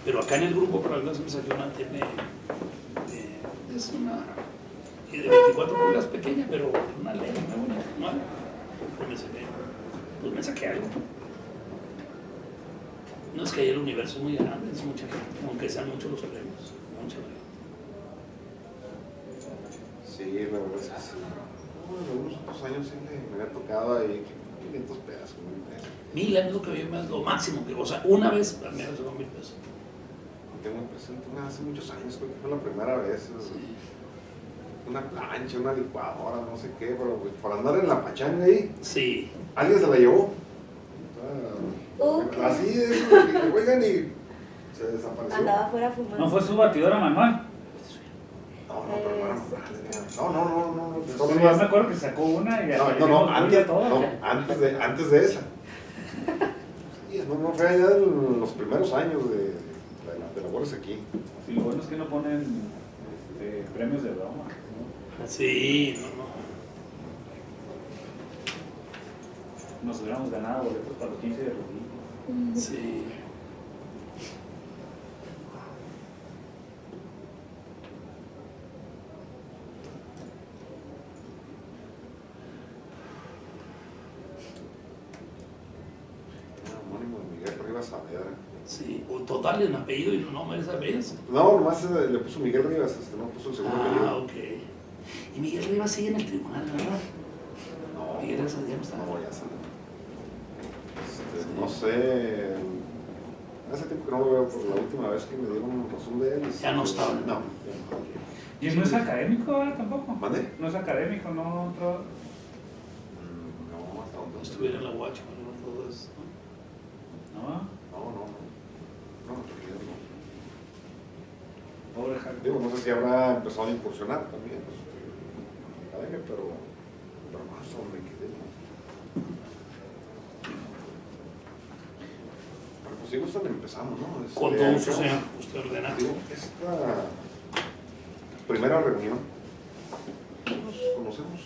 Pero acá en el grupo para las una tiene, es una de 24 pulgadas pequeña, pero una ley muy bonita, ¿no? Pues me saqué algo. No es que haya el universo muy grande, es mucha gente, aunque sean muchos los premios, mucha gente. Sí, la verdad es que sí. Bueno, algunos otros años sí me había tocado ahí 500 pesos, 1000 pesos. 1000 es lo que yo me lo máximo que, o sea, una vez al menos son 1000 pesos. Tengo un presente hace muchos años, creo que fue la primera vez. Sí. Una plancha, una licuadora, no sé qué, pero pues, por andar en la pachanga ahí, Sí. alguien se la llevó. Okay. Así es, y juegan y se desapareció. Andaba afuera fumando. ¿No fue su batidora manual? No, pero hermano, no. Yo me acuerdo que sacó una y No, antes de esa. Sí, no fue allá en los primeros años de labores aquí. Sí, lo bueno es que no ponen premios de broma, ¿no? Sí, no. Nos hubiéramos ganado boletos para los 15 de Rodrigo. Sí. Homónimo de Miguel Rivas Saavedra. Sí, o total en apellido y no me sabes. No, nomás le puso Miguel Rivas, no puso el segundo apellido. Ok. Y Miguel Rivas sigue en el tribunal, ¿verdad? No, Miguel Rivas ya no está. no, ya salió. No sé, hace tiempo que no lo veo, por la última vez que me dieron razón de él. Ya no estaba. No. ¿Y no es académico tampoco? ¿Mande? No es académico, no otro. No, hasta donde Estuviera en la Huacho, ¿no? Todo eso. No, No, en realidad no. pobre Jaco. Digo, no sé si habrá empezado a incursionar también, pues, en la academia, pero más donde quedé, ¿no? Pero pues si gustan empezamos, ¿no? Con todo gusto, señor. Usted ordena. Digo, esta primera reunión, ¿nos conocemos?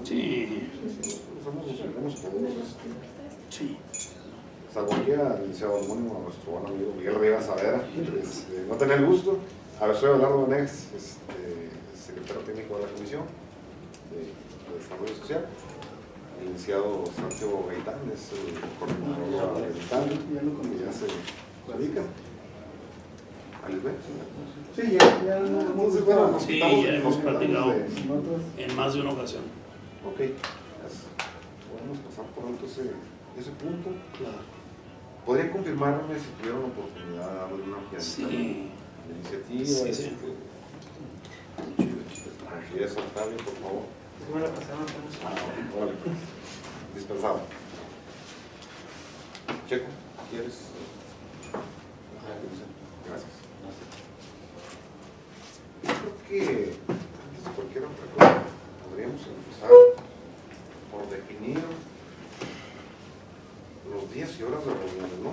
Sí. Nos conocemos todos. Sí. Salvo aquí al licenciado homónimo, a nuestro buen amigo Miguel Rivas Saavedra. No tenía el gusto. A ver, soy Abelardo Nex, secretario técnico de la Comisión de Desarrollo Social. El licenciado Santiago Gaitán es el coordinador del INTAN, que ya se dedica. ¿Alice B? Sí, ya Entonces, bueno, nos Sí, quitamos ya hemos platicado nosotros. en más de una ocasión. Ok, podemos pasar por alto ese punto. Claro. ¿Podría confirmarme si tuvieron la oportunidad de darle una ojeadita Sí. a la iniciativa? Sí. Aquí es Octavio, por favor. ¿Cómo la pasaron? Órale. Dispensado. Checo, ¿quieres? Gracias. Yo creo que antes de cualquier otra cosa podríamos empezar por definir los días y horas de reuniones, ¿no?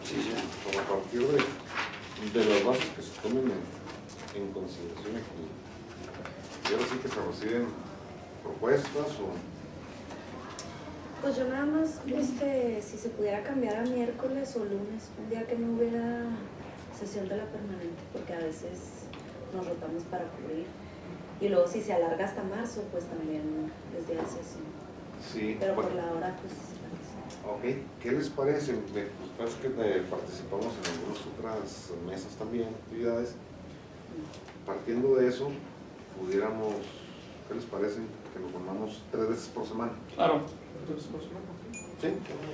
Sí, sí. Como a partir de las bases que se tomen en consideración aquí. Y ahora sí que se reciben propuestas o... Pues yo nada más, si se pudiera cambiar a miércoles o lunes, un día que no hubiera sesión de la permanente, porque a veces nos rotamos para cubrir. Y luego si se alarga hasta marzo, pues también es día de sesión. Sí, Pero bueno, por la hora, pues... ok, ¿qué les parece? Pues que participamos en algunas otras mesas también, actividades. Partiendo de eso, pudiéramos, ¿qué les parece? Que nos formamos 3 veces por semana. Claro. Sí,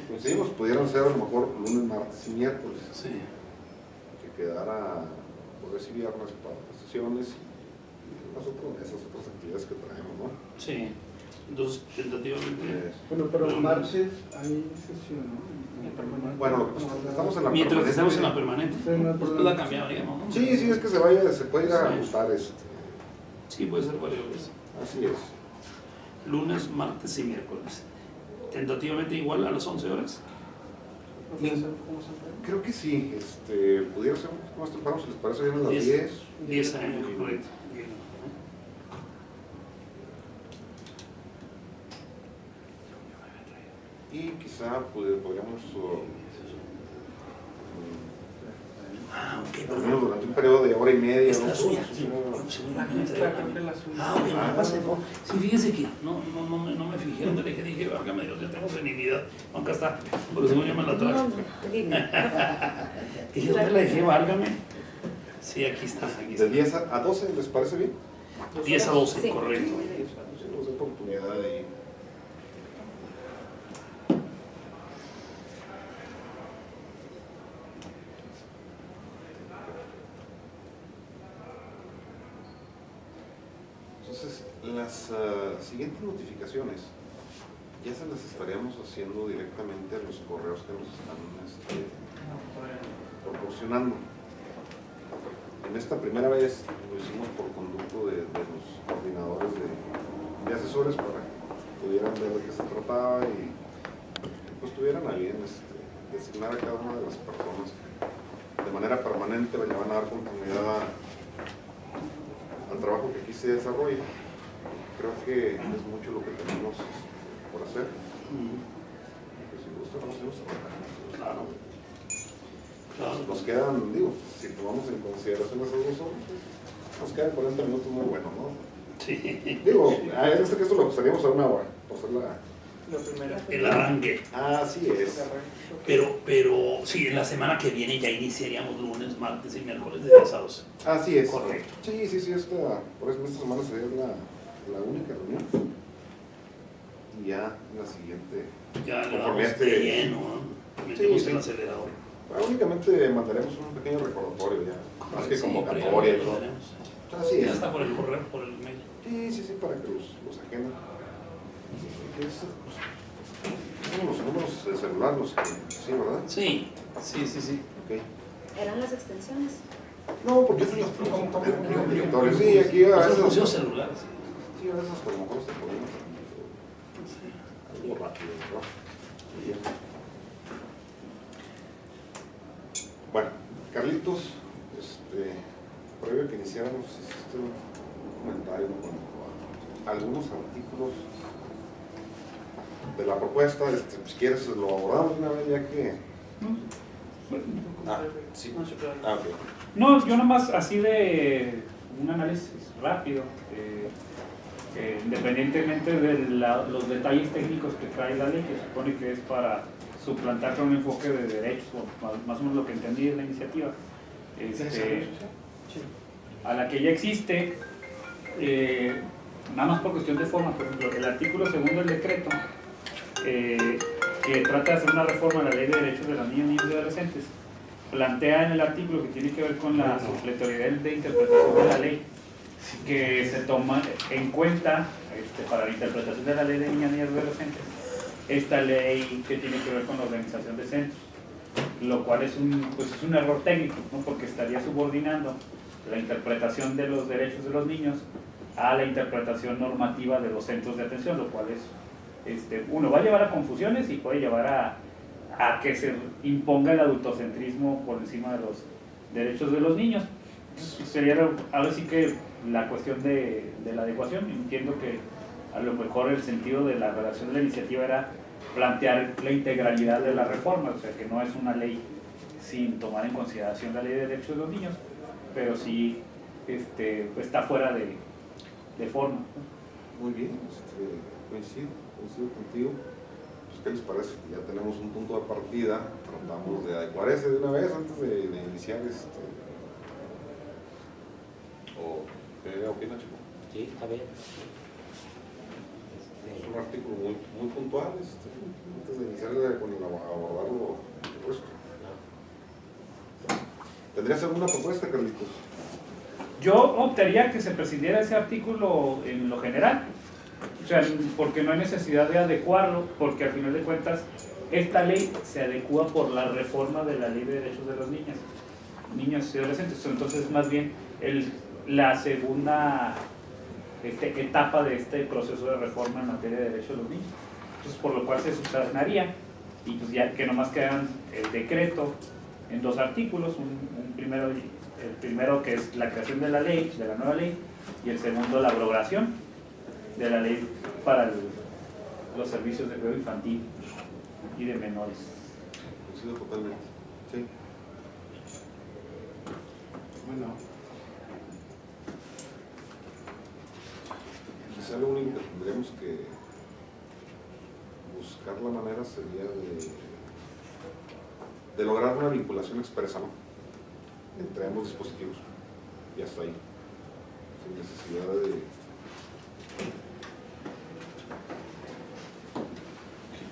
coincidimos, pudieran ser a lo mejor lunes, martes y miércoles. Sí. Que quedara jueves y viernes para las sesiones y las otras actividades que traemos, ¿no? Sí. Entonces, tentativamente. Bueno, pero martes hay sesión, ¿no? Bueno, lo que pasa es que estamos en la Mientras permanente. estemos en la permanente, Sí, no hay pues problema. la cambiamos, digamos, ¿no? Sí, es que se puede ir a Sí. ajustar Sí, puede ser varios días. Así es. Lunes, martes y miércoles. Tentativamente igual a las 11 horas. ¿Cómo se Creo que sí, pudiera ser un poco más temprano, si les parece bien a las 10. 10 años, correcto. y quizá podríamos Ok, reunirnos durante un periodo de hora y media. ¿Es la ¿no? suya? Sí, Seguramente. Esta creo que es la suya. Ok, me pasa de favor. Sí, fíjese que no me fijé donde le dije, válgame Dios, ya tengo senilidad. Aunque está, por eso ya me la traje. Dije, ¿dónde la dejé? Válgame. Sí, aquí está. De 10 a 12, ¿les parece bien? 10 a 12, Sí. correcto. Sí, nos da oportunidad de ir. Entonces, las siguientes notificaciones ya se las estaríamos haciendo directamente a los correos que nos están proporcionando. En esta primera vez lo hicimos por conducto de los coordinadores de asesores para que pudieran ver de qué se trataba y pues tuvieran a bien designar a cada una de las personas que de manera permanente le van a dar continuidad al trabajo que aquí se desarrolla. Creo que es mucho lo que tenemos por hacer. Pues si gusta, vamos a trabajar. Claro. Claro. Nos quedan, digo, si tomamos en consideración esos 2 horas, nos quedan 40 minutos muy buenos, ¿no? Sí. Digo, en este caso lo gustaríamos a 1 hora, por ser la... La primera. El arranque. Así es. Pero sí, en la semana que viene ya iniciaríamos lunes, martes y miércoles de 10 a 12. Así es. Correcto. Sí, por eso esta semana sería la única reunión. Y ya la siguiente. Ya le Conforme damos de lleno, ¿no? Metemos Sí. el acelerador. Únicamente mandaremos un pequeño recordatorio ya, más que Sí, convocatoria pero ya y lo todo. tenemos. Así Ya es. está por el correo, por el mail. Sí, para que los agenden. Son los números de celular los que... Sí, ¿verdad? Sí. Ok. ¿Eran las extensiones? No, porque esas las ponemos también obligatorias. Sí, aquí a Los veces... celulares. Sí, a veces a lo mejor se ponemos Sí. algo rápido, ¿verdad? Y ya. Bueno, Carlitos, previo a que iniciáramos, hiciste un comentario en cuanto a algunos artículos de la propuesta. Si quieres lo abordamos una vez ya que... Sí. Ah, ok. No, yo nomás así de un análisis rápido, independientemente de los detalles técnicos que trae la ley, que supone que es para suplantar con un enfoque de derechos, o más o menos lo que entendí de la iniciativa, a la que ya existe, nada más por cuestión de forma. Por ejemplo, el artículo 2 del decreto, que trata de hacer una reforma a la Ley de Derechos de las Niñas, Niños y Adolescentes, plantea en el artículo que tiene que ver con la supletoriedad de interpretación de la ley, que se toma en cuenta para la interpretación de la Ley de Niñas, Niños y Adolescentes, esta ley que tiene que ver con la organización de centros, lo cual es un error técnico, ¿no? Porque estaría subordinando la interpretación de los derechos de los niños a la interpretación normativa de los centros de atención, lo cual es, uno, va a llevar a confusiones y puede llevar a que se imponga el adultocentrismo por encima de los derechos de los niños. Entonces, sería ahora sí que la cuestión de la adecuación. Entiendo que a lo mejor el sentido de la redacción de la iniciativa era plantear la integralidad de la reforma, o sea que no es una ley sin tomar en consideración la ley de derechos de los niños, pero sí está fuera de forma. Muy bien, coincido contigo. Pues, ¿qué les parece? Ya tenemos un punto de partida, tratamos de adecuar ese de una vez antes de iniciar ¿O qué opina, chico? Sí, está bien. Es un artículo muy puntual, antes de iniciar con abordarlo el resto. ¿Tendrías alguna propuesta, Carlitos? Yo optaría que se prescindiera ese artículo en lo general, o sea, porque no hay necesidad de adecuarlo, porque al final de cuentas esta ley se adecua por la reforma de la Ley de Derechos de los Niños y Adolescentes. Entonces, más bien, la segunda etapa de este proceso de reforma en materia de derechos de los niños. Entonces, por lo cual se subsanaría, y pues ya que nomás quedan el decreto en 2 artículos, el primero que es la creación de la ley, de la nueva ley, y el segundo la abrogación de la ley para los servicios de cuidado infantil y de menores. Coincido totalmente. Sí. Bueno, Quizá lo único que tendríamos que buscar la manera sería de lograr una vinculación expresa, ¿no?, entre ambos dispositivos. Y hasta ahí. Sin necesidad de...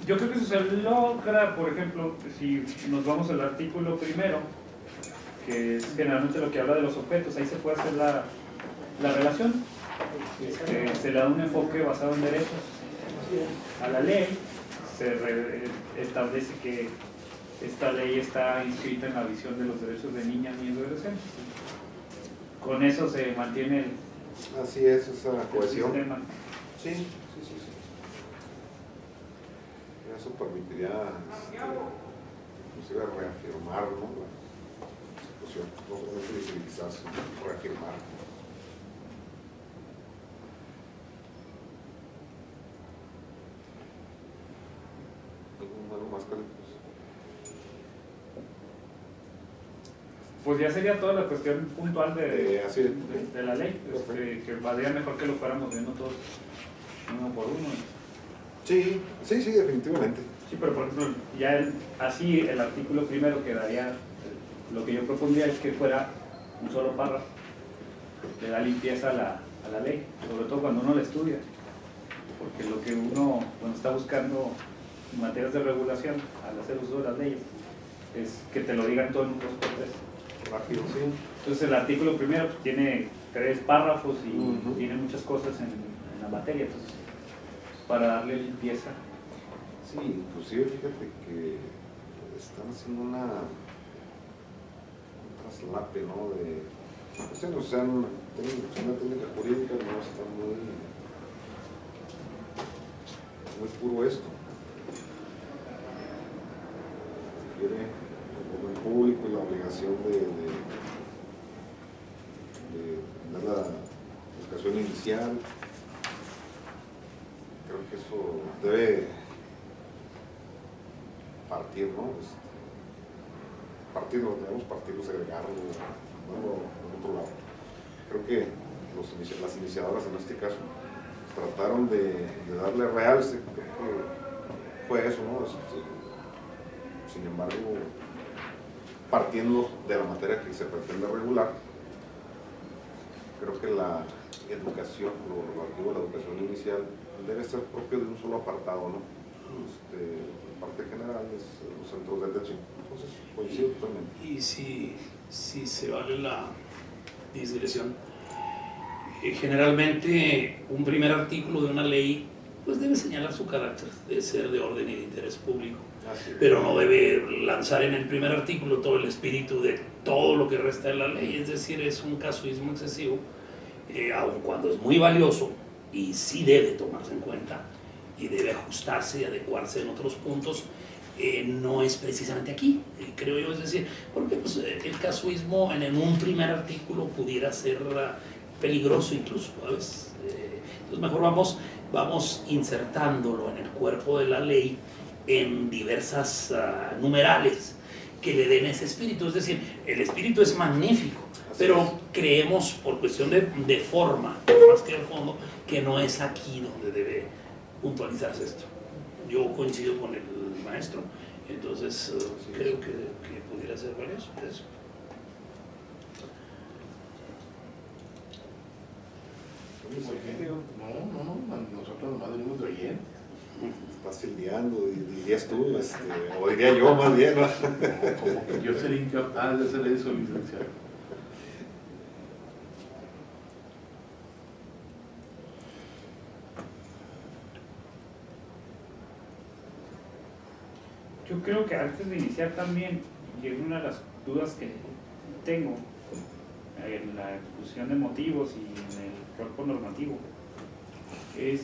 Yo creo que eso se logra, por ejemplo, si nos vamos al artículo primero, que es generalmente lo que habla de los objetos, ahí se puede hacer la relación. Se le da un enfoque basado en derechos a la ley, se establece que esta ley está inscrita en la visión de los derechos de niñas, niños y adolescentes. Con eso se mantiene Así es, esa el cohesión. sistema. Sí. Eso permitiría inclusive reafirmar, ¿no?, la situación, no solamente visibilizar, sino reafirmar. ¿Algo más, Carlitos? Pues ya sería toda la cuestión puntual Así es. de la ley, que valdría mejor que lo fuéramos viendo todos uno por uno. Sí, definitivamente. Sí, pero por ejemplo, ya así el artículo primero quedaría, lo que yo propondría es que fuera un solo párrafo, le da limpieza a la ley, sobre todo cuando uno la estudia, porque lo que uno cuando está buscando en materias de regulación al hacer uso de las leyes es que te lo digan todo en un 2x3. Rápido, sí. Entonces el artículo primero pues, tiene 3 párrafos y tiene muchas cosas en la materia, entonces para darle limpieza. Sí, inclusive fíjate que están haciendo un traslape, ¿no?, de cuestiones, o sea, una técnica jurídica, no está muy puro esto. Refiere al orden público y la obligación de dar la educación inicial. Creo que eso debe partir, ¿no? Debemos partirlo, segregarlo, mandarlo a otro lado. Creo que las iniciadoras en este caso trataron de darle realce, creo que fue eso, ¿no? Sin embargo, partiendo de la materia que se pretende regular, creo que la educación, lo relativo a la educación inicial, debe ser propio de un solo apartado, ¿no? La parte general es los centros de atención. Entonces, coincido totalmente. Y si se vale la digresión, generalmente un primer artículo de una ley pues debe señalar su carácter de ser de orden y de interés público, pero no debe lanzar en el primer artículo todo el espíritu de todo lo que resta de la ley, es decir, es un casuismo excesivo, aun cuando es muy valioso y sí debe tomarse en cuenta y debe ajustarse y adecuarse en otros puntos, no es precisamente aquí, creo yo, es decir, porque pues, el casuismo en un primer artículo pudiera ser peligroso incluso, ¿sabes? Entonces mejor vamos insertándolo en el cuerpo de la ley en diversas numerales que le den ese espíritu, es decir, el espíritu es magnífico, pero creemos por cuestión de forma, más que de fondo, que no es aquí donde debe puntualizarse esto. Yo coincido con el maestro, entonces creo que pudiera ser valioso eso. No, nosotros nomás venimos de oyentes. Estás fildeando, dirías tú, o diría yo más bien, ¿no? Como que yo sería incapaz de hacer eso, licenciado. Yo creo que antes de iniciar también, y es una de las dudas que tengo en la discusión de motivos y en el cuerpo normativo, es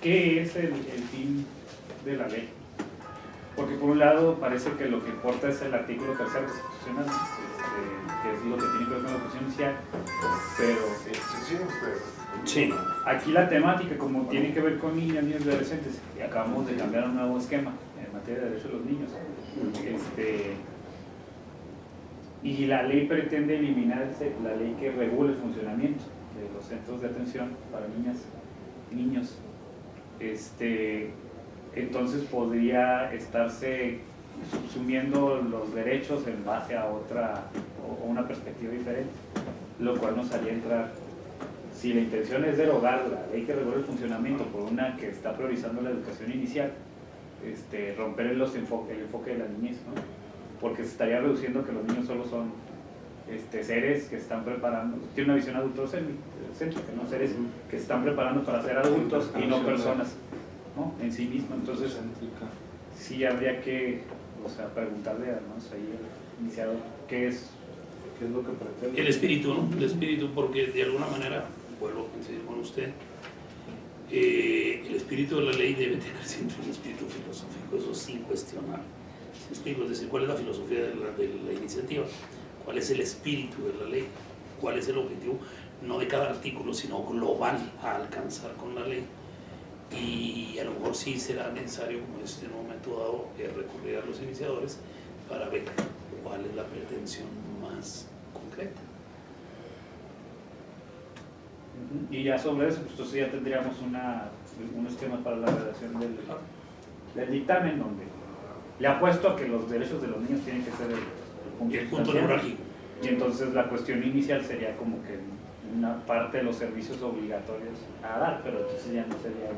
¿qué es el fin de la ley? Porque por un lado parece que lo que importa es el artículo 3 constitucional, que es lo que tiene que ver con la educación inicial, pero Sí. aquí la temática, como tiene que ver con niños y adolescentes, y acabamos de cambiar un nuevo esquema en materia de derechos de los niños. Y la ley pretende eliminar la ley que regula el funcionamiento de los centros de atención para niñas y niños. Entonces podría estarse subsumiendo los derechos en base a otra o una perspectiva diferente, lo cual nos haría entrar, si la intención es derogar la ley que regula el funcionamiento por una que está priorizando la educación inicial, romper el enfoque de la niñez, ¿no? Porque se estaría reduciendo que los niños solo son seres que están preparando, tiene una visión adultocéntrica, ¿no? Seres que se están preparando para ser adultos y no personas, ¿no? En sí mismos. Entonces sí habría que, preguntarle además ahí al iniciador qué es lo que pretende. El espíritu, ¿no? El espíritu, porque de alguna manera, vuelvo a coincidir con usted, el espíritu de la ley debe tener siempre un espíritu filosófico, eso sin cuestionar. Es decir, ¿cuál es la filosofía de la iniciativa? ¿Cuál es el espíritu de la ley? ¿Cuál es el objetivo, no de cada artículo, sino global a alcanzar con la ley? Y a lo mejor sí será necesario, como en un momento dado, recurrir a los iniciadores para ver cuál es la pretensión más concreta. Y ya sobre eso, pues entonces ya tendríamos un esquema para la redacción del dictamen, donde le apuesto a que los derechos de los niños tienen que ser el punto neurálgico. Y entonces la cuestión inicial sería como que una parte de los servicios obligatorios a dar, pero entonces ya no sería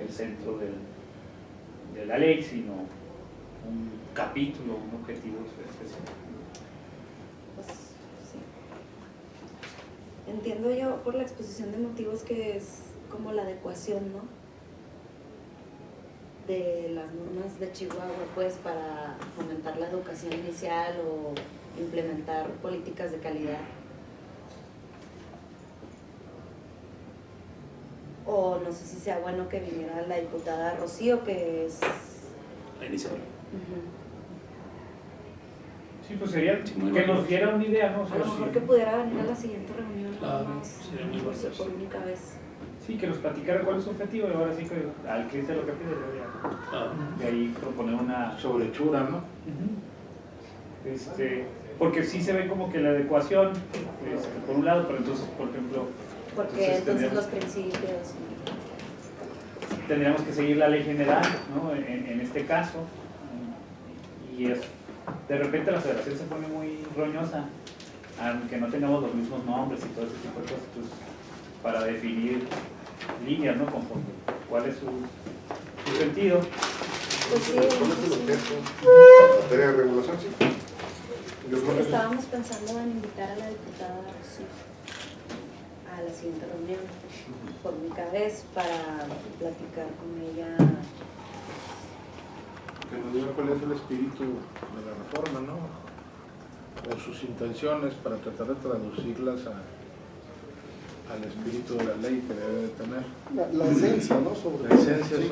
el centro de la ley, sino un capítulo, un objetivo específico. Pues sí. Entiendo yo por la exposición de motivos que es como la adecuación, ¿no? De las normas de Chihuahua, pues, para fomentar la educación inicial o implementar políticas de calidad. O no sé si sea bueno que viniera la diputada Rocío, que es La iniciativa. Sí, pues sería que nos diera una idea, ¿no? O sea, a lo mejor que pudiera venir a la siguiente reunión, Claro, nada más, sería muy bueno. por única vez. Sí, que nos platicara cuál es su objetivo, y ahora sí que al que dice lo que pide, de ahí proponer una Sobre Chura, ¿no? Porque sí se ve como que la adecuación, por un lado, pero entonces, por ejemplo, Porque entonces los principios. tendríamos que seguir la ley general, ¿no? En este caso, y de repente la federación se pone muy roñosa, aunque no tengamos los mismos nombres y todo ese tipo de cosas, pues, para definir líneas, ¿no? Conforme cuál es su sentido. Pues sí, ¿Cuál es el objeto? ¿Materia de regulación? Sí. Estábamos pensando en invitar a la diputada Rocío a la siguiente reunión por única vez para platicar con ella. Que nos diga cuál es el espíritu de la reforma, ¿no? O sus intenciones para tratar de traducirlas al espíritu de la ley que debe de tener. La esencia, ¿no? Sobre La esencia, sí,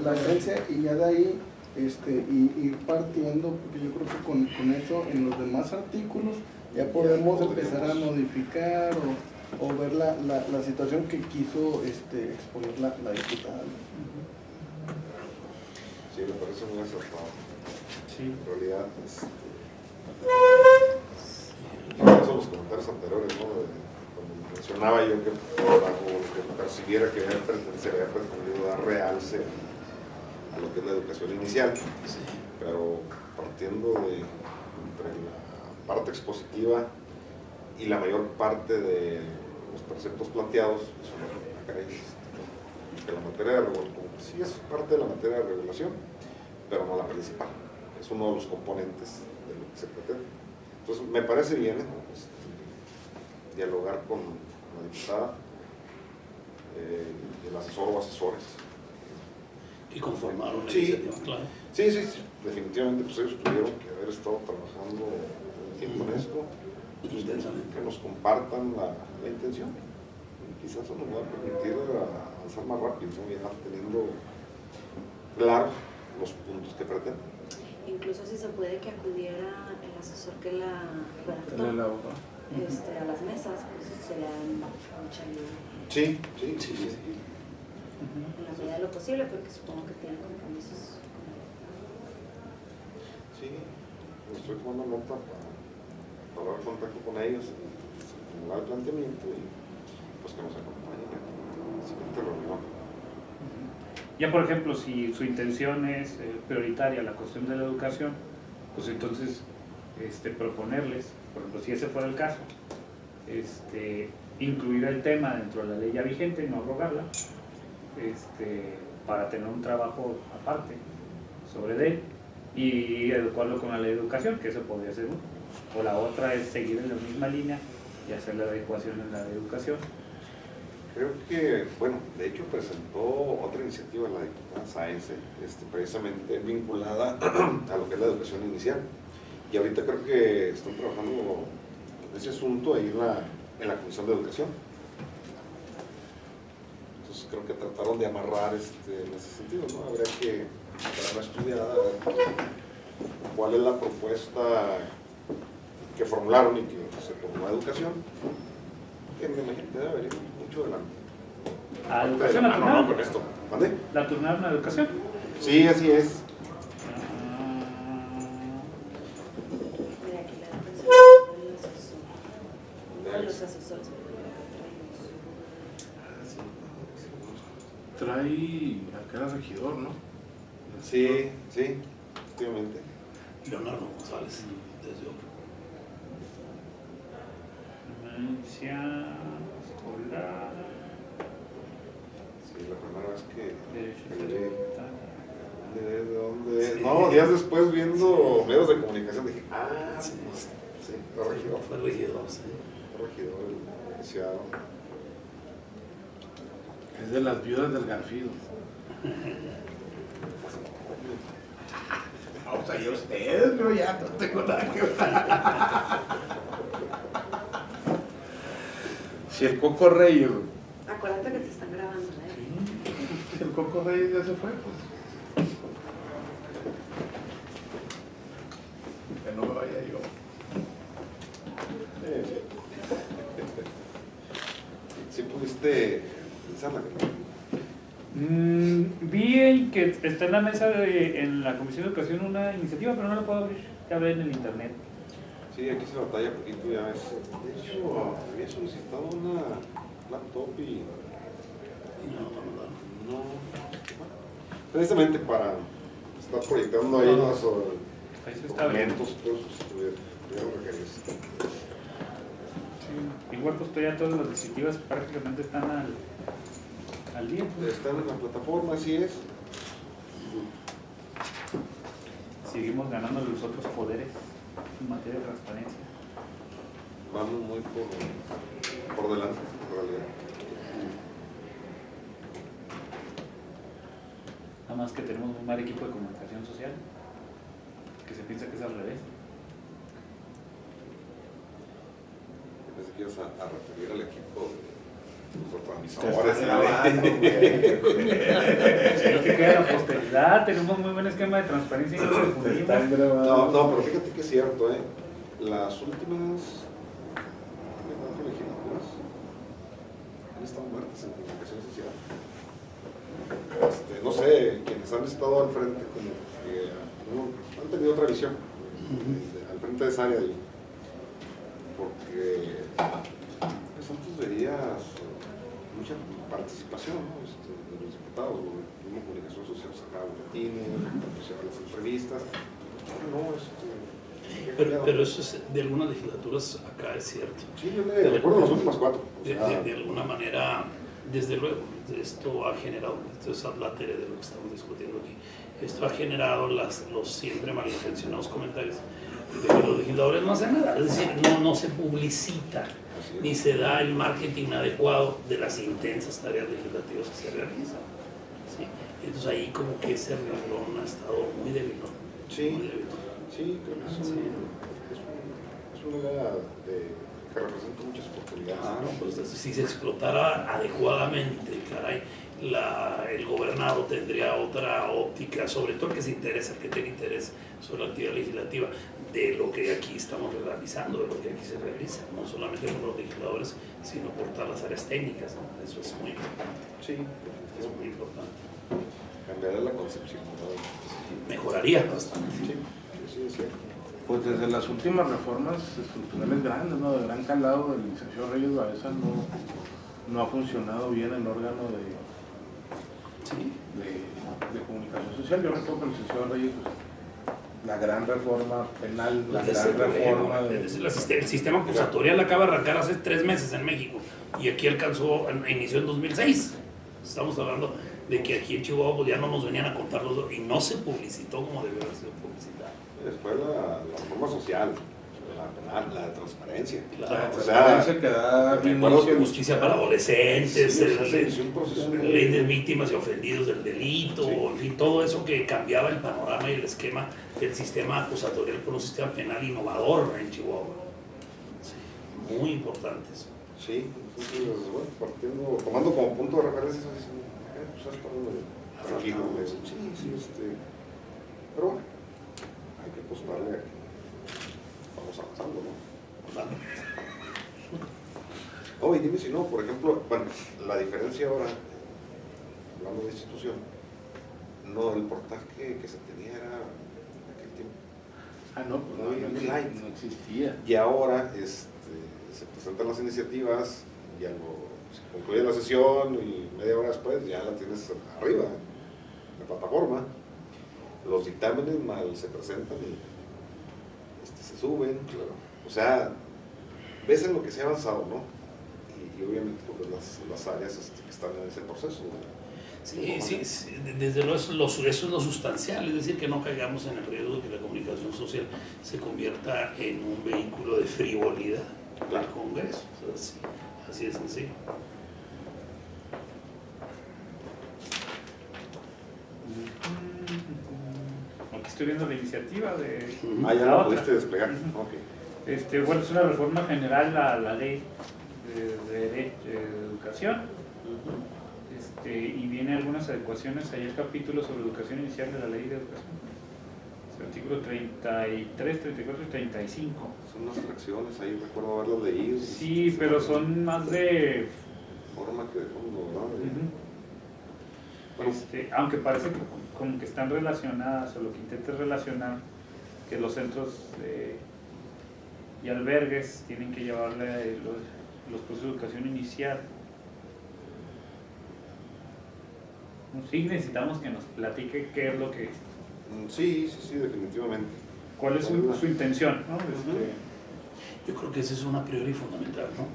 la esencia, y ya de ahí ir partiendo, porque yo creo que con eso en los demás artículos ya podemos empezar a modificar o ver la situación que quiso exponer la diputada. Sí, me parece muy acertado. Sí. En realidad, incluso los comentarios anteriores, ¿no? Cuando mencionaba yo que bajo lo que percibiera que se había pretendido dar realce a lo que es la educación inicial, pero partiendo entre la parte expositiva y la mayor parte de los preceptos planteados, que la materia de regulación sí es parte de la materia de regulación, pero no la principal, es uno de los componentes de lo que se pretende. Entonces me parece bien dialogar con la diputada, el asesor o asesores. Y conformaron la Sí. iniciativa, claro. Sí, definitivamente pues ellos tuvieron que haber estado trabajando un tiempo en esto, Intensamente. que nos compartan la intención. Y quizás eso nos va a permitir avanzar más rápido, ¿no? Ya teniendo claros los puntos que pretenden. incluso si se puede que acudiera el asesor que la redactó El abogado. a las mesas, pues sería mucha ayuda. Sí, sí, sí, sí. En la medida de lo posible, porque supongo que tienen compromisos. Sí, estoy tomando nota para dar contacto con ellos, formular el planteamiento y pues que nos acompañen en la siguiente reunión. Ya por ejemplo, si su intención es prioritaria la cuestión de la educación, pues entonces proponerles, por ejemplo, si ese fuera el caso, incluir el tema dentro de la ley ya vigente, no abrogarla, para tener un trabajo aparte sobre él y adecuarlo con la ley de educación, que eso podría ser uno. O la otra es seguir en la misma línea y hacer la adecuación en la de educación. Creo que, bueno, de hecho presentó otra iniciativa la diputada Sáenz, precisamente vinculada a lo que es la educación inicial. Y ahorita creo que están trabajando en ese asunto ahí en la Comisión de Educación. Entonces creo que trataron de amarrar en ese sentido, ¿no? Habría que darla estudiada, a ver cuál es la propuesta que formularon y que se tomó a educación, que me imagino que debe haber ido mucho adelante. ¿A educación la no, turnaron? con esto. ¿Mande? ¿La turnaron a educación? Sí, así es. Mira, aquí la defensa del asesor. Uno de los asesores que traemos. Trae al que era regidor, ¿no? Sí, sí, efectivamente. Leonardo González, desde otro. Valencia, escolar, Sí, la primera vez que derecho llegué. de ¿De dónde? No, días después viendo medios de comunicación dije, sí, la regidor. Fue regidor, sí. Regidor, el licenciado. Es de las viudas del Garfido. Vamos a ir ustedes, yo ya no tengo nada que ver. Si el Coco Reyes, Acuérdate que te están grabando, ¿eh? si el Coco Reyes ya se fue, pues. Que no me vaya yo. Sí pudiste pensarla. Vi que está en la mesa en la Comisión de Educación una iniciativa, pero no la puedo abrir, ya ver en el internet. Sí, aquí se batalla un poquito ya ves. De hecho, había solicitado una laptop y no. Precisamente para estar proyectando ahí los Eso está bien. documentos, todos tuvieron requeridos. Igual pues todavía todas las dispositivas prácticamente están al día. Pues. Están en la plataforma, así es. Seguimos ganando los otros poderes en materia de transparencia. Vamos muy por delante, en realidad. Nada más que tenemos un mal equipo de comunicación social, que se piensa que es al revés. Pensé que ibas a referir al equipo de los Te organizadores. Hay que queda la posteridad, tenemos muy buen esquema de transparencia y nos confundimos. Están grabando. No, pero fíjate que es cierto, las últimas 4 legislaturas han estado muertas en comunicación social. No sé, quienes han estado al frente como que han tenido otra visión al frente de esa área, porque pues antes verías mucha participación, ¿no? De los diputados, la misma comunicación social sacaba boletines, hacía las entrevistas. Pero eso es de algunas legislaturas acá es cierto. Sí, yo me recuerdo las últimas 4. De alguna manera, desde luego, esto ha generado, esto es adlátere de lo que estamos discutiendo aquí, esto ha generado los siempre malintencionados comentarios de que los legisladores no hacen nada, es decir, no se publicita, ni se da el marketing adecuado de las intensas tareas legislativas que se realizan. ¿Sí? Entonces ahí como que ese renglón ha estado muy débil, ¿no? Sí, muy débil. sí, creo que es una área que representa muchas oportunidades. Claro, pues si se explotara adecuadamente, caray, el gobernado tendría otra óptica, sobre todo el que se interesa, el que tenga interés sobre la actividad legislativa, de lo que aquí estamos realizando, de lo que aquí se realiza, no solamente por los legisladores, sino por todas las áreas técnicas, ¿no? Eso es muy importante. Sí, Es muy importante. cambiará la concepción, ¿no? Mejoraría bastante. Sí, sí, es cierto. Pues desde las últimas reformas estructurales grandes, ¿no? De gran calado del licenciado Reyes Baeza no ha funcionado bien el órgano Sí. de comunicación social. Yo recuerdo que el licenciado Reyes, pues, la gran reforma penal, la Desde gran reforma el sistema acusatorial acaba de arrancar hace 3 meses en México y aquí inició en 2006. Estamos hablando de que aquí en Chihuahua pues, ya no nos venían a contar y no se publicitó como debió haber sido publicitado. Después la reforma social, la penal, la de transparencia. Claro, O sea, que da justicia para adolescentes, sí, o sea, se inició un proceso ley de víctimas y ofendidos del delito, Sí. en fin, todo eso que cambiaba el panorama y el esquema del sistema acusatorial por un sistema penal innovador en Chihuahua. Sí, muy importante eso. Sí, entonces, bueno, tomando como punto de referencia eso, pues está muy tranquilo. Sí, pero bueno, hay que apostarle a que vamos avanzando, ¿no? Vale. Oh, y dime si no, por ejemplo, bueno, la diferencia ahora, hablando de institución, no, el portaje que se tenía era en aquel tiempo. No, pues no existía. Y ahora se presentan las iniciativas, ya se concluye la sesión y media hora después ya la tienes arriba, en la plataforma. Los dictámenes mal se presentan y se suben. Claro. O sea, ves en lo que se ha avanzado, ¿no? Y obviamente porque las áreas que están en ese proceso, ¿no? Sí, desde luego eso es lo sustancial, es decir, que no caigamos en el riesgo de que la comunicación social se convierta en un vehículo de frivolidad del Congreso. O sea, así de sencillo. Aquí estoy viendo la iniciativa de Ah, ya la lo otra. pudiste desplegar. Ok. Bueno, es una reforma general a la ley de educación. Y viene algunas adecuaciones ahí el capítulo sobre educación inicial de la ley de educación. El artículo 33, 34 y 35. Son unas fracciones, ahí recuerdo haberlas leído. Sí, pero son más de... Forma que de fondo, ¿no? Bueno, aunque parece como que están relacionadas, o lo que intenta es relacionar que los centros y albergues tienen que llevarle los procesos de educación inicial. Sí necesitamos que nos platique qué es lo que... Sí, definitivamente. ¿Cuál es su intención? ¿No? Yo creo que esa es una priori fundamental, ¿no?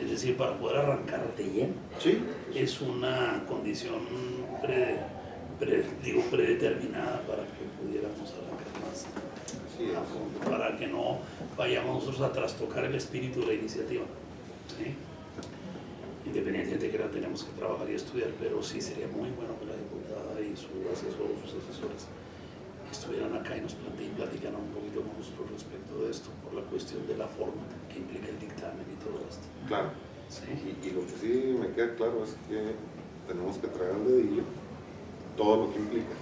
Es decir, para poder arrancar de lleno. Sí. Es una condición predeterminada para que pudiéramos arrancar más Sí, a fondo, para que no vayamos nosotros a trastocar el espíritu de la iniciativa. ¿Sí? Independientemente de que la tenemos que trabajar y estudiar, pero sí sería muy bueno que la diputada y sus asesores estuvieran acá y nos platicaran un poquito con nosotros respecto de esto, por la cuestión de la forma que implica el dictamen y todo esto. Claro. ¿Sí? Y lo que sí me queda claro es que tenemos que traer al dedillo todo lo que implica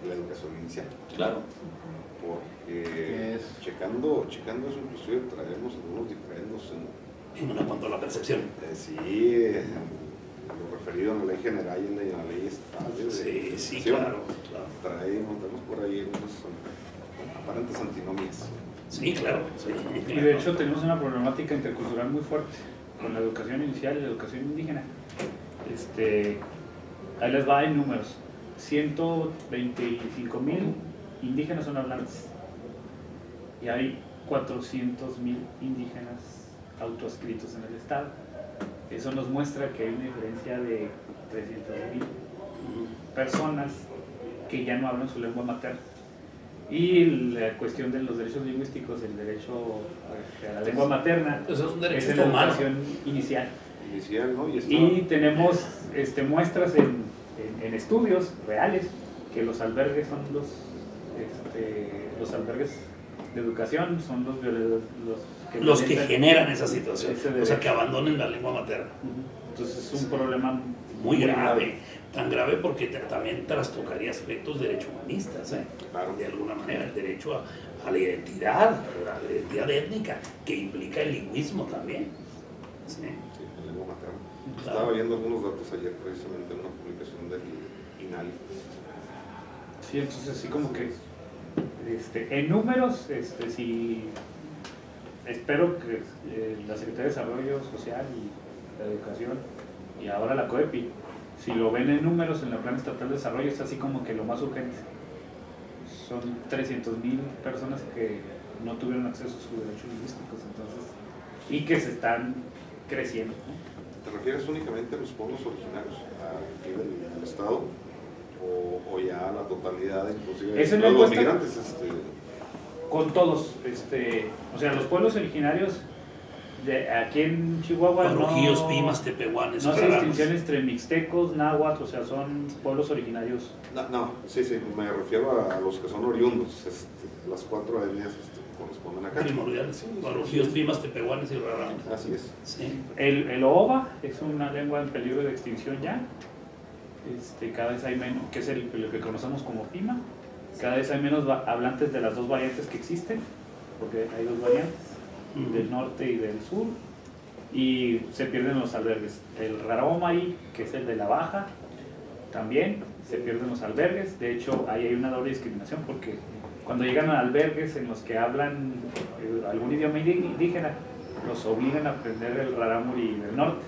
la educación inicial. Claro. Porque checando eso, inclusive traemos algunos diferendos En cuanto a la percepción. sí, lo referido a la ley general y en la ley estatal. Sí, claro. Montamos por ahí unas aparentes antinomias. Sí, claro. Sí, Y de hecho tenemos una problemática intercultural muy fuerte con la educación inicial y la educación indígena. Ahí les va en números. 125,000 indígenas son hablantes y hay 400,000 indígenas autoadscritos en el estado. Eso nos muestra que hay una diferencia de 300,000 personas que ya no hablan su lengua materna. Y la cuestión de los derechos lingüísticos, el derecho a la lengua materna, Eso es un derecho en la humano. educación inicial. ¿No? Y tenemos muestras en estudios reales que los albergues son los albergues de educación, son Los que generan esa situación, ese o sea, derecho. que abandonen la lengua materna. Entonces es un problema muy grave, tan grave porque también trastocaría aspectos de derecho humanistas, Claro. de alguna manera, el derecho a la identidad étnica, que implica el lingüismo también. ¿Sí? Sí, la lengua materna. Claro. Estaba viendo algunos datos ayer precisamente en una publicación del INALI. Sí, entonces sí como que en números, sí, espero que la Secretaría de Desarrollo Social y la Educación y ahora la COEPI, si lo ven en números en la Plan Estatal de Desarrollo, es así como que lo más urgente. Son 300,000 personas que no tuvieron acceso a sus derechos lingüísticos, entonces, y que se están creciendo, ¿no? ¿Te refieres únicamente a los pueblos originarios, a nivel del Estado, o ya a la totalidad, inclusive Esa es de la los encuesta. migrantes? Con todos, o sea, los pueblos originarios aquí en Chihuahua Parojíos, no, Pimas, Tepehuanes, no hace Rarámuris. distinción entre mixtecos, náhuatl, o sea, son pueblos originarios. No, sí, me refiero a los que son oriundos, las 4 etnias corresponden acá. Primordiales, Sí, Parojíos, sí. Pimas, Tepehuanes y Rarámuris. Así es. Sí. El Oba es una lengua en peligro de extinción ya. Cada vez hay menos, que es lo que conocemos como Pima. Cada vez hay menos hablantes de las dos variantes que existen, porque hay dos variantes, del norte y del sur, y se pierden los albergues. El Rarámuri, que es el de la baja, también se pierden los albergues. De hecho, ahí hay una doble discriminación, porque cuando llegan a albergues en los que hablan algún idioma indígena, los obligan a aprender el Rarámuri del norte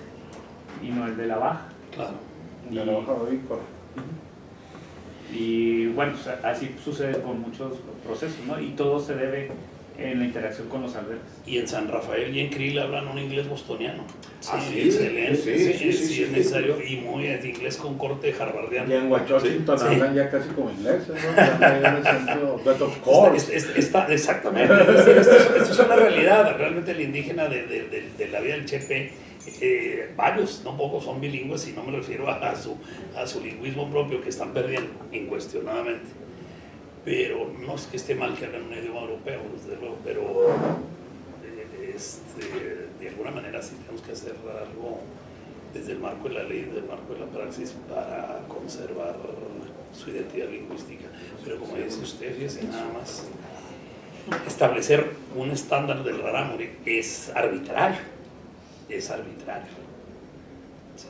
y no el de la baja. Claro. De la hoja avícola. Y bueno, pues así sucede con muchos procesos, ¿no? Y todo se debe en la interacción con los albergues. Y en San Rafael y en Krill hablan un inglés bostoniano. Sí, Ah, sí, excelente, sí, es necesario, y muy es inglés con corte harvardiano. Y en Washington Sí. hablan ya casi como ingleses, ¿no? Ya no hay un acento, but of course. Exactamente, es decir, esto es una realidad. Realmente el indígena de la vida del Chepe, varios, no pocos, son bilingües, y no me refiero a su lingüismo propio, que están perdiendo incuestionadamente. Pero no es que esté mal que hablen un idioma europeo, desde luego, pero de alguna manera sí tenemos que hacer algo desde el marco de la ley, desde el marco de la praxis, para conservar su identidad lingüística. Pero como dice usted, fíjese, nada más establecer un estándar del Rarámuri es arbitrario. Es arbitrario. Sí.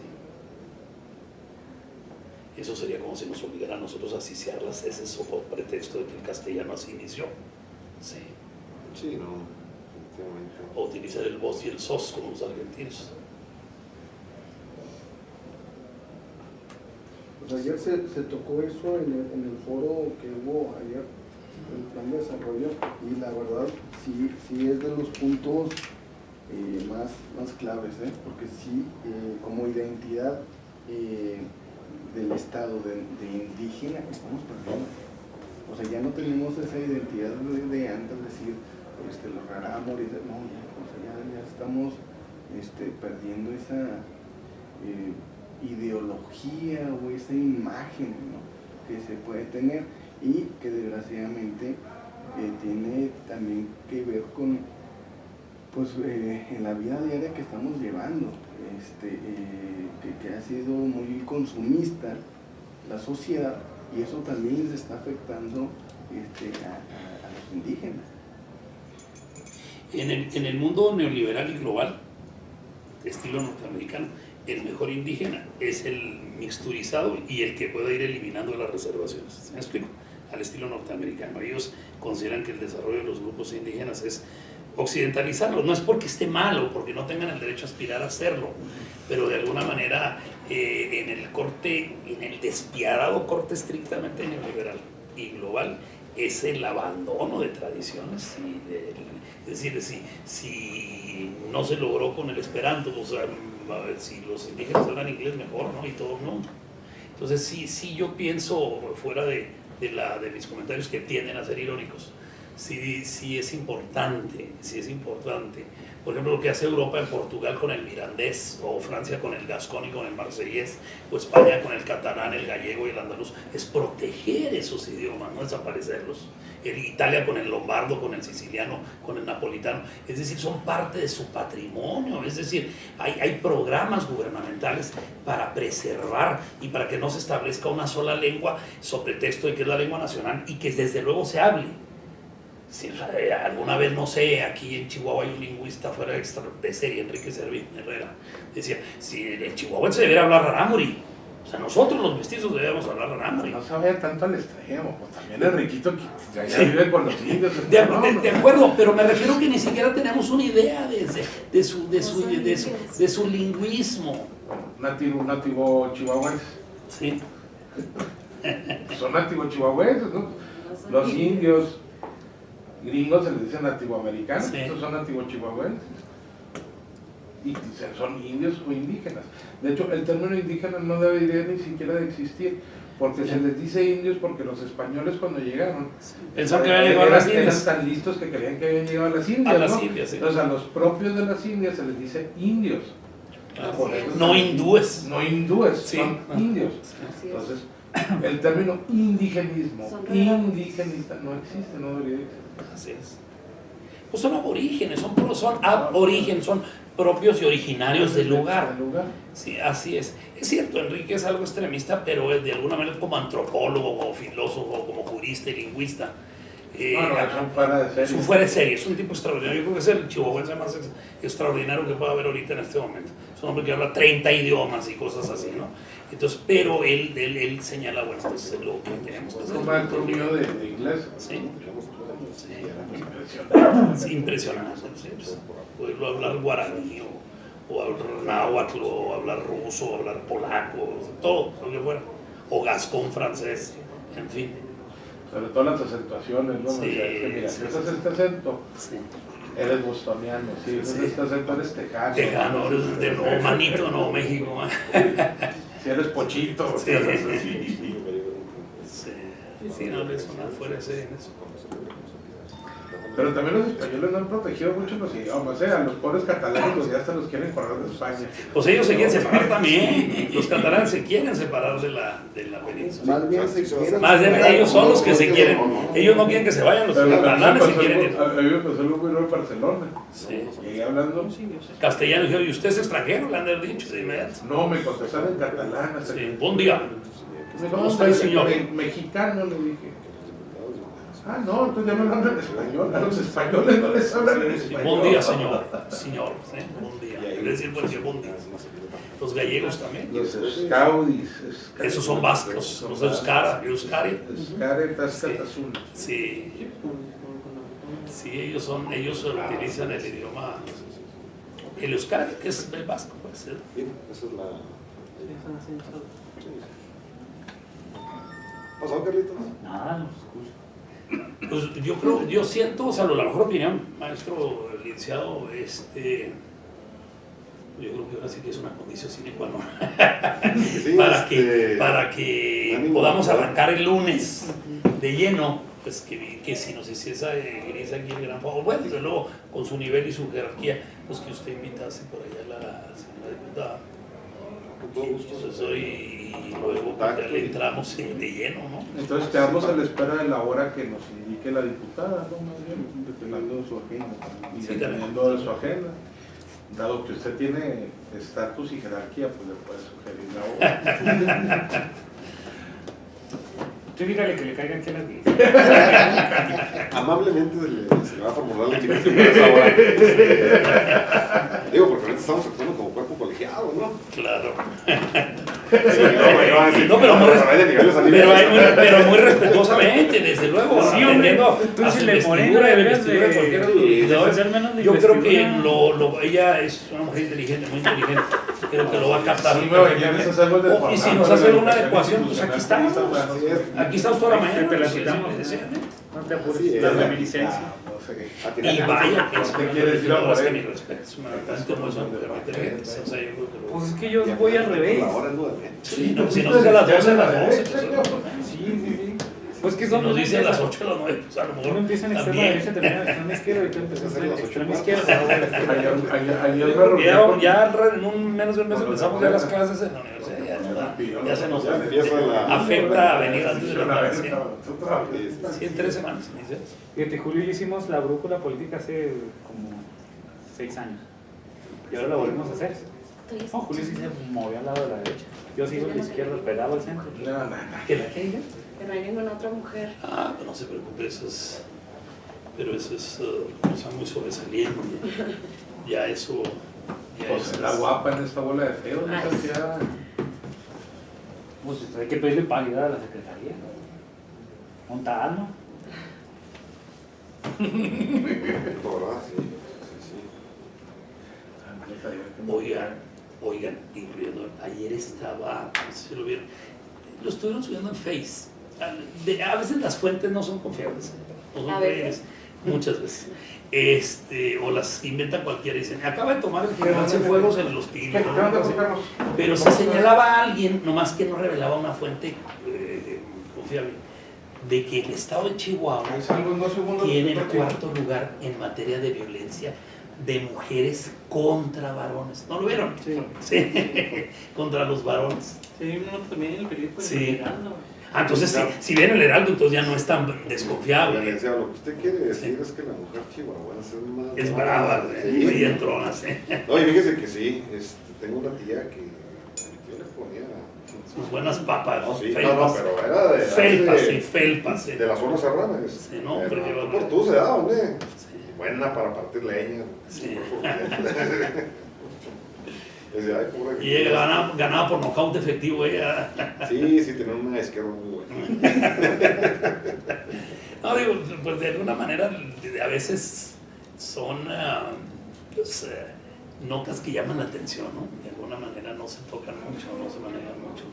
Eso sería como si nos obligara a nosotros a ciciar las heces o por pretexto de que el castellano así inició. Sí. Sí, no, definitivamente. O utilizar el vos y el sos como los argentinos. Pues ayer se tocó eso en el foro que hubo ayer, el plan de desarrollo, y la verdad sí es de los puntos más claves, porque sí, como identidad del Estado, de indígena, estamos perdiendo. O sea, ya no tenemos esa identidad de antes, decir, los rarámuris, no, ya estamos perdiendo esa ideología o esa imagen, ¿no?, que se puede tener, y que desgraciadamente tiene también que ver con en la vida diaria que estamos llevando, que ha sido muy consumista la sociedad, y eso también les está afectando a los indígenas. En el mundo neoliberal y global, estilo norteamericano, el mejor indígena es el mixturizado y el que pueda ir eliminando las reservaciones. ¿Se me explico? Al estilo norteamericano. Ellos consideran que el desarrollo de los grupos indígenas es occidentalizarlos. No es porque esté mal o porque no tengan el derecho a aspirar a hacerlo, pero de alguna manera en el despiadado corte estrictamente neoliberal y global, es el abandono de tradiciones. Es decir, si no se logró con el esperanto, o sea, si los indígenas hablan inglés mejor, ¿no? Y todo el mundo. Entonces sí yo pienso, fuera de mis comentarios que tienden a ser irónicos, sí es importante por ejemplo, lo que hace Europa en Portugal con el mirandés, o Francia con el gascón y con el marsellés, o España con el catalán, el gallego y el andaluz, es proteger esos idiomas, no desaparecerlos. Italia con el lombardo, con el siciliano, con el napolitano, es decir, son parte de su patrimonio, es decir, hay programas gubernamentales para preservar y para que no se establezca una sola lengua sobre texto de que es la lengua nacional y que desde luego se hable. Si alguna vez, no sé, aquí en Chihuahua hay un lingüista fuera de serie, Enrique Servín Herrera, decía, si el chihuahuense debería hablar rarámuri, o sea, nosotros los mestizos debemos hablar rarámuri. No se vaya tanto al extremo, pues también Enriquito ya vive con los indios. De acuerdo, pero me refiero que ni siquiera tenemos una idea de su lingüismo. Nativo chihuahuense. Sí. Son nativos chihuahuenses, ¿no? Los indios gringos se les dice nativoamericanos, Sí. estos son nativos chihuahuenses. Y son indios o indígenas. De hecho, el término indígena no debería ni siquiera de existir, porque se les dice indios porque los españoles cuando llegaron Pensaban que habían llegado a las eran Indias. tan listos que creían que habían llegado a las Indias, A las ¿no? Indias, sí. Entonces a los propios de las Indias se les dice indios. Claro. Por eso No son- hindúes. No hindúes, Sí. son indios. Así es. Entonces, el término indigenismo, Son relatos. indigenista, no existe, no debería existir. Así es. Pues son aborígenes, son aborígenes, son propios y originarios del lugar. Del lugar. Sí, así es. Es cierto, Enrique es algo extremista, pero es de alguna manera como antropólogo, como filósofo, como jurista y lingüista. No, es un fuera de serie. Es un fuera de serie, es un tipo extraordinario. Yo creo que es el chihuahuense más extraordinario que pueda haber ahorita en este momento. Es un hombre que habla 30 idiomas y cosas así, ¿no? Entonces, pero él señala, bueno, esto es lo que tenemos que hacer. Un maestro mío de inglés. Sí. Sí. Impresionante. Es impresionante, sí, pues, poderlo hablar guaraní o hablar náhuatl o hablar ruso o hablar polaco, todo lo que fuera, o gascón francés, en fin. Sobre todo las acentuaciones, ¿no? Sí, O sea, es que mira, sí, si haces este acento, Sí. eres bostoniano, si haces Sí. este acento, eres tejano. Tejano, eres de Nuevo Manito, Nuevo México. Si eres pochito, Sí. si eres así. Sí, no, es una fuera de serie en eso. Pero también los españoles no han protegido mucho los idiomas, a los pobres catalanes los ya hasta los quieren correr de España. Pues ellos se quieren separar también, los catalanes se quieren separar de la península. Más bien se quieren. Más bien ellos son los que se quieren, ellos no quieren que se vayan, los Pero catalanes se pasó quieren algo- ir. a mí me pasó algo muy raro en Barcelona. Sí. Llegué hablando, Castellano, dijo, ¿y usted es extranjero? Le han de haber dicho de inmediato. no, me contestaron en catalán. Hasta Sí, que- buen día. Me ¿Cómo dijo, está el señor? Mexicano, le dije. Ah, no, entonces ya me hablan en español. A los españoles no les hablan en Sí, español. buen día, señor. Señor, ¿sí? Buen día. Es decir, porque buen día. Los gallegos también. Los escaudis. Esos son vascos, los euskari. Escare, tascatasuna. Sí. Sí, ellos utilizan el idioma, el euskari, que es el vasco, puede ser. Bien, esa es la... ¿Pasó, Carlitos? Nada, los escucho. Pues yo siento, o sea, la mejor opinión, maestro licenciado, yo creo que ahora sí que es una condición sine qua non Sí, para que ánimo, podamos ¿verdad? arrancar el lunes de lleno, pues que si nos hiciese Gris aquí el gran favor, bueno, desde luego con su nivel y su jerarquía, pues que usted invitase por allá a la señora diputada. Con todo gusto. Entonces, y luego ya le entramos de lleno, ¿no? Entonces quedamos a la espera de la hora que nos indique la diputada, ¿no? Más bien, Dependiendo de su agenda. y Sí, dependiendo de su agenda. Dado que usted tiene estatus y jerarquía, pues le puede sugerir la hora. Tú dígale que le caigan aquí a las 10. Amablemente se le va a formular la invitación para esa hora. Digo, porque ahorita estamos actuando como cuerpo colegiado, ¿no? Claro. Sí, no, van a decir, No, pero muy, "Ay, de niveles a niveles". pero muy respetuosamente, desde luego. Sí, hombre, atendiendo tú a si su le investidura, Morena de deberías investidura de cualquiera de los de legisladores. hacer menos de Yo creo que investidura. ella es una mujer inteligente, muy inteligente. Creo que lo va a captar. Sí, me quieres hacer algo de Oh, y si nos hace una adecuación, pues aquí estamos. Aquí estamos toda la mañana. Te la pues, citamos. sí. No te apures, Sí, la es. reminiscencia. No sé. Y vaya que es ¿Qué quieres decir la a verdad es que Morena? mi respeto, es una bastante muy inteligente. O sea, yo creo que lo... Pues es que yo voy al revés. La hora es lo de menos. Sí, no, si no es a las 12, a las 12. Sí, sí, sí. Pues que Si son nos dicen las 8 a las 9, pues a lo Uno mejor empieza en extrema también. derecha, termina en extrema izquierda, y tú empiezas en extrema izquierda. Ayer me reuní con- Ya en un menos de un mes empezamos ya las clases en la universidad, ya se nos Ya empieza la... afecta a venir antes de la Una vez, clase. otra vez. Sí, en 3 semanas inicias. Fíjate, Julio y yo hicimos la brújula política hace como 6 años. Y ahora la volvemos a hacer. No, Julio sí se movió al lado de la derecha. Yo sigo a la izquierda, pegado al centro. No. ¿Que la que diga? Que no hay ninguna otra mujer. Ah, pues no se preocupe, eso es cosa muy sobresaliente. Ya eso. Ya Pues eso la es- guapa en esta bola de feos, Ay. licenciada. Pues hay que pedirle paridad a la secretaría. Montano. ¿Verdad? Sí, sí, Oigan, incluyendo, ayer estaba, no sé si lo vieron, lo estuvieron subiendo en Face. A veces las fuentes no son confiables, no son ¿A veces? creíbles, muchas veces. O las inventa cualquiera y dicen, acaba de tomar el general Cienfuegos en Los Pinos. ¿Qué onda, Carlos? Pero se señalaba a alguien, nomás que no revelaba una fuente confiable, de que el estado de Chihuahua Ahí salgo en 2 segundos. tiene el 4º lugar en materia de violencia de mujeres contra varones. ¿No lo vieron? Sí. Sí, contra los varones. Sí, uno también en el periódico. Sí. Entonces si ven el Heraldo, entonces ya no es tan desconfiable. Licenciado, lo que usted quiere decir es que la mujer chihuahuense es más... Es brava, Sí. y entronas. No, y fíjese que sí, tengo una tía que yo le ponía... Sus buenas papas, No, sí, felpas. pero era de... Felpas, sí, felpas. De la zona serrana. Sí, no, hombre, qué Pero barbaridad. por tú se daban, ¿eh? Sí. Buena para partir leña. Sí. Decía, ay, pobre Y ella ganaba por nocaut efectivo ella. Sí, tenía una izquierda muy buena. No, digo, pues de alguna manera a veces son pues, notas que llaman la atención, ¿no? De alguna manera no se tocan mucho, no se manejan mucho.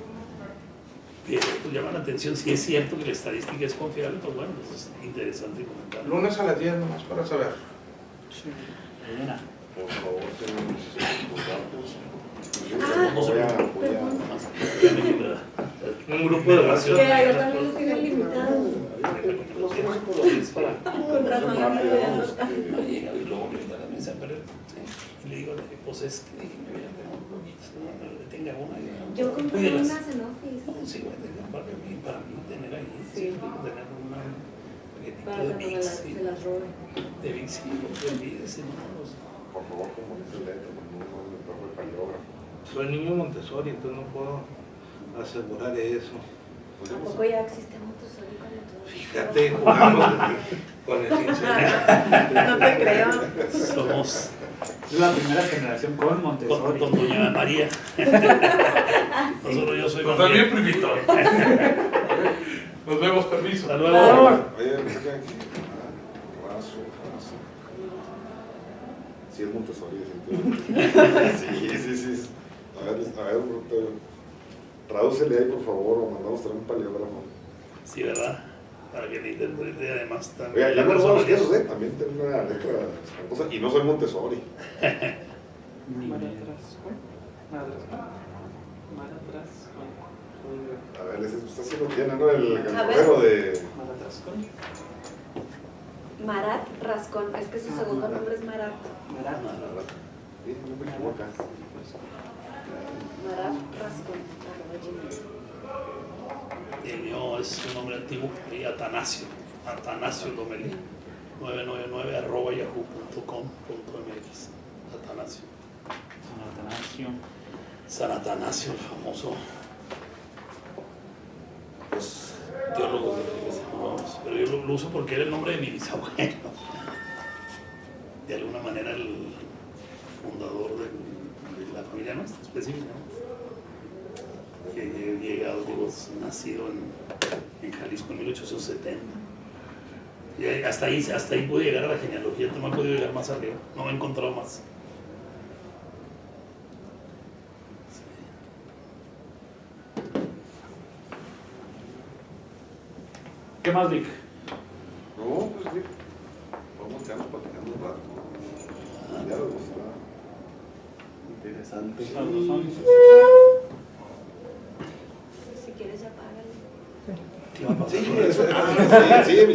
Pero pues llaman la atención. Si es cierto que la estadística es confiable, pues bueno, pues es interesante comentarlo. Lunes a las 10 nomás para saber. Elena. Por favor, tenemos sus datos. No se Voy a- perdón. Un grupo de oración. Que allá también los tienen limitados. Con razón, no me vean. No llega y luego me da la mesa, pero y le digo, pues es que déjeme ver, no tenga una. Yo compré Cuídelas. unas en Office. No, sí, bueno, para mí tener ahí, Sí. tener una paquetito Para de que no Vicks, se las roben. de Vicks, sí, olvídese, no, Por favor, como dice el letra, no me toco el paleógrafo. Soy niño Montessori, entonces no puedo asegurar eso. Tampoco ya existe Montessori como todo. Fíjate, jugamos con el cincel. No te creo. somos Es la primera generación con Montessori. con doña María. Nosotros yo soy Pues con también, primito. Nos vemos, permiso. Hasta luego. Oye, me sacan aquí. Raso. Sí, es Montessori, definitivamente. Sí. A ver, tradúcele ahí, por favor, o mandamos traer un paleógrafo. Sí, ¿verdad? Para que le intente además también. Oiga, ya la no persona los que- quesos, también tengo una letra espantosa y no soy Montessori. A ver, ese está haciendo bien, ¿no? El correo de... Marat Rascón. Es que su segundo nombre es Marat. Sí, no me equivoco. Marat Rascón. El mío es un nombre antiguo, y Atanasio Lomelí, 999@yahoo.com.mx. Atanasio. San Atanasio, el famoso, pues, teólogo de la iglesia, vamos, pero yo lo uso porque era el nombre de mi bisabuelo. De alguna manera el fundador de la familia nuestra, específicamente. Llegado, digo, nacido en Jalisco en 1870. Y hasta ahí pude llegar a la genealogía, no me he podido llegar más arriba, no me he encontrado más. ¿Qué más, Vic? No, pues sí. Vamos a quedarnos platicando un rato. Ya lo está. Interesante. Sabrosón. Si quieres ya págale. Te iba a pasar Sí, con eso. sí, sí,